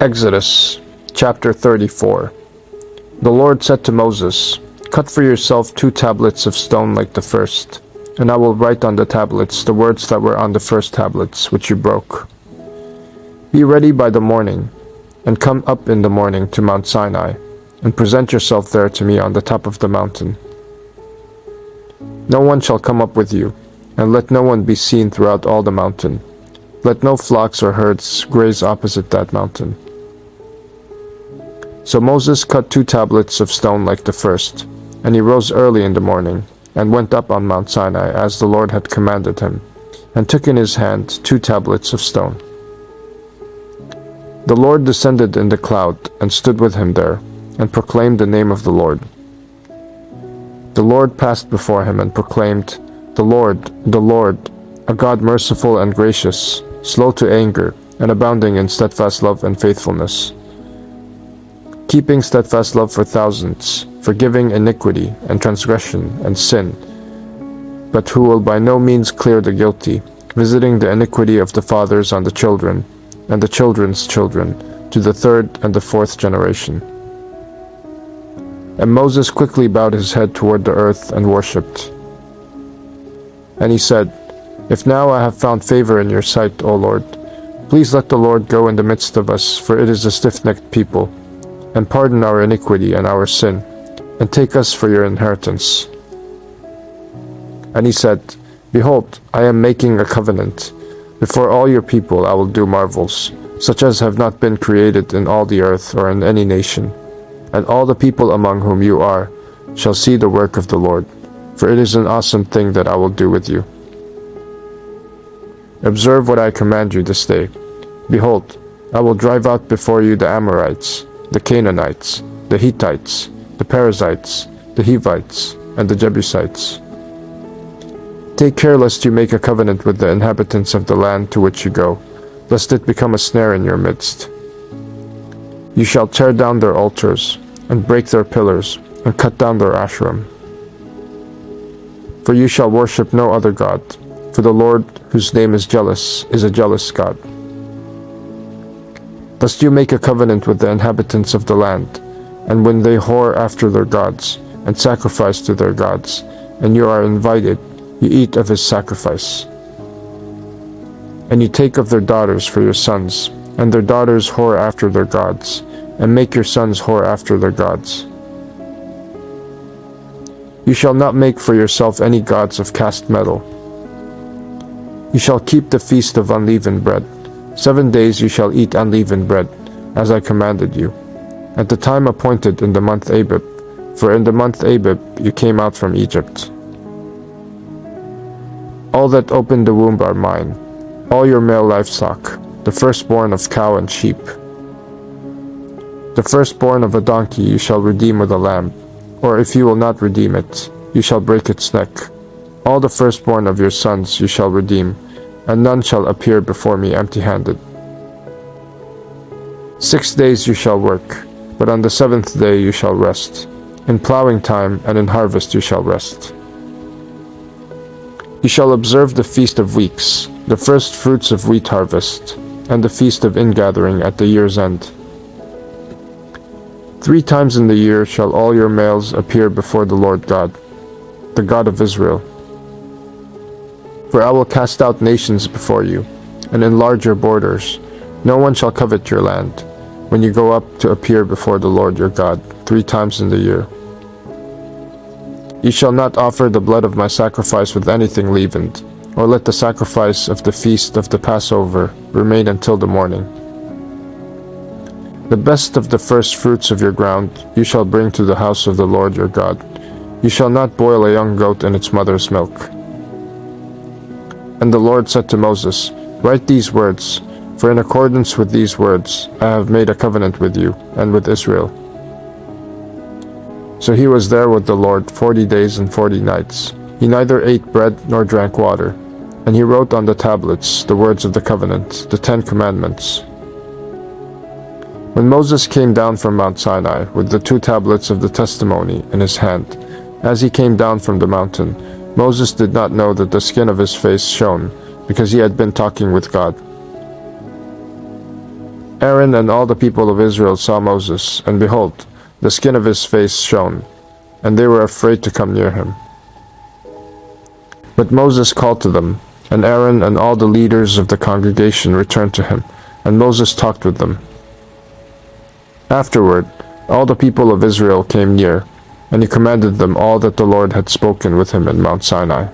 Exodus chapter 34. The Lord said to Moses, "Cut for yourself 2 tablets of stone like the first, and I will write on the tablets the words that were on the first tablets, which you broke. Be ready by the morning, and come up in the morning to Mount Sinai, and present yourself there to me on the top of the mountain. No one shall come up with you, and let no one be seen throughout all the mountain. Let no flocks or herds graze opposite that mountain." So Moses cut 2 tablets of stone like the first, and he rose early in the morning, and went up on Mount Sinai as the Lord had commanded him, and took in his hand 2 tablets of stone. The Lord descended in the cloud, and stood with him there, and proclaimed the name of the Lord. The Lord passed before him and proclaimed, the Lord, a God merciful and gracious, slow to anger, and abounding in steadfast love and faithfulness, keeping steadfast love for thousands, forgiving iniquity and transgression and sin, but who will by no means clear the guilty, visiting the iniquity of the fathers on the children, and the children's children, to the 3rd and the 4th generation. And Moses quickly bowed his head toward the earth and worshipped. And he said, "If now I have found favor in your sight, O Lord, please let the Lord go in the midst of us, for it is a stiff-necked people, and pardon our iniquity and our sin, and take us for your inheritance." And he said, "Behold, I am making a covenant. Before all your people I will do marvels, such as have not been created in all the earth or in any nation. And all the people among whom you are shall see the work of the Lord, for it is an awesome thing that I will do with you. Observe what I command you this day. Behold, I will drive out before you the Amorites, the Canaanites, the Hittites, the Perizzites, the Hivites, and the Jebusites. Take care lest you make a covenant with the inhabitants of the land to which you go, lest it become a snare in your midst. You shall tear down their altars, and break their pillars, and cut down their Asherim. For you shall worship no other God, for the Lord, whose name is jealous, is a jealous God. Lest you make a covenant with the inhabitants of the land, and when they whore after their gods, and sacrifice to their gods, and you are invited, you eat of his sacrifice. And you take of their daughters for your sons, and their daughters whore after their gods, and make your sons whore after their gods. You shall not make for yourself any gods of cast metal. You shall keep the feast of unleavened bread. 7 days you shall eat unleavened bread, as I commanded you, at the time appointed in the month Abib, for in the month Abib you came out from Egypt. All that open the womb are mine, all your male livestock, the firstborn of cow and sheep. The firstborn of a donkey you shall redeem with a lamb, or if you will not redeem it, you shall break its neck. All the firstborn of your sons you shall redeem, and none shall appear before me empty-handed. 6 days you shall work, but on the 7th day you shall rest. In plowing time and in harvest you shall rest. You shall observe the Feast of Weeks, the first fruits of wheat harvest, and the Feast of Ingathering at the year's end. 3 times in the year shall all your males appear before the Lord God, the God of Israel. For I will cast out nations before you, and enlarge your borders. No one shall covet your land, when you go up to appear before the Lord your God 3 times in the year. You shall not offer the blood of my sacrifice with anything leavened, or let the sacrifice of the feast of the Passover remain until the morning. The best of the first fruits of your ground you shall bring to the house of the Lord your God. You shall not boil a young goat in its mother's milk. And the Lord said to Moses, "Write these words, for in accordance with these words I have made a covenant with you and with Israel." So he was there with the Lord 40 days and 40 nights. He neither ate bread nor drank water. And he wrote on the tablets the words of the covenant, the 10 commandments. When Moses came down from Mount Sinai with the 2 tablets of the testimony in his hand, as he came down from the mountain, Moses did not know that the skin of his face shone, because he had been talking with God. Aaron and all the people of Israel saw Moses, and behold, the skin of his face shone, and they were afraid to come near him. But Moses called to them, and Aaron and all the leaders of the congregation returned to him, and Moses talked with them. Afterward, all the people of Israel came near, and he commanded them all that the Lord had spoken with him in Mount Sinai.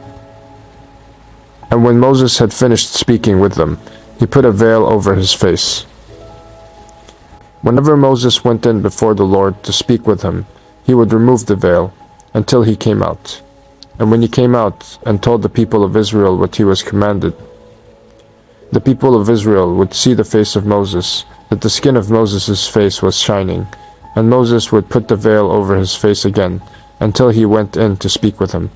And when Moses had finished speaking with them, he put a veil over his face. Whenever Moses went in before the Lord to speak with him, he would remove the veil until he came out. And when he came out and told the people of Israel what he was commanded, the people of Israel would see the face of Moses, that the skin of Moses' face was shining, and Moses would put the veil over his face again until he went in to speak with him.